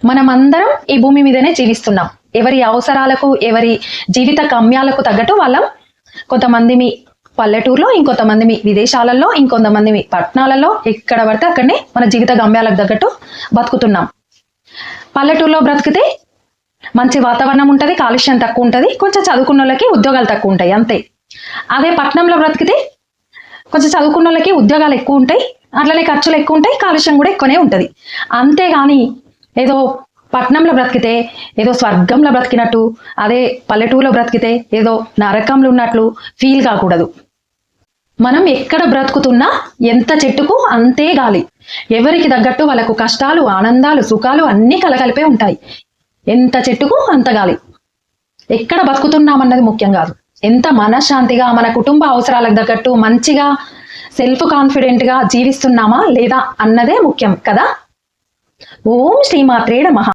మనమందరం ఈ భూమి మీదనే జీవిస్తున్నాం. ఎవరి అవసరాలకు, ఎవరి జీవిత గమ్యాలకు తగ్గట్టు వాళ్ళం. కొంతమంది మీ పల్లెటూరులో, ఇంకొంతమంది మీ విదేశాలలో, ఇంకొంతమంది మీ పట్టణాలలో, ఎక్కడ పడితే అక్కడనే మన జీవిత గమ్యాలకు తగ్గట్టు బతుకుతున్నాం. పల్లెటూరులో బ్రతికితే మంచి వాతావరణం ఉంటుంది, కాలుష్యం తక్కువ ఉంటుంది, కొంచెం చదువుకున్న వాళ్ళకి ఉద్యోగాలు తక్కువ ఉంటాయి, అంతే. అదే పట్టణంలో బ్రతికితే కొంచెం చదువుకున్న వాళ్ళకి ఉద్యోగాలు ఎక్కువ ఉంటాయి, అట్లనే ఖర్చులు ఎక్కువ ఉంటాయి, కాలుష్యం కూడా ఎక్కువనే ఉంటుంది. అంతేగాని ఏదో పట్టణంలో బ్రతికితే ఏదో స్వర్గంలో బ్రతికినట్టు, అదే పల్లెటూరులో బ్రతికితే ఏదో నరకంలో ఉన్నట్లు ఫీల్ కాకూడదు. మనం ఎక్కడ బ్రతుకుతున్నా ఎంత చెట్టుకు అంతే గాలి. ఎవరికి తగ్గట్టు వాళ్ళకు కష్టాలు, ఆనందాలు, సుఖాలు అన్నీ కలగలిపే ఉంటాయి. ఎంత చెట్టుకు అంత గాలి. ఎక్కడ బతుకుతున్నామన్నది ముఖ్యం కాదు, ఎంత మనశ్శాంతిగా మన కుటుంబ అవసరాలకు తగ్గట్టు మంచిగా సెల్ఫ్ కాన్ఫిడెంట్గా జీవిస్తున్నామా లేదా అన్నదే ముఖ్యం కదా. ఓం శ్రీమాత్రే నమః.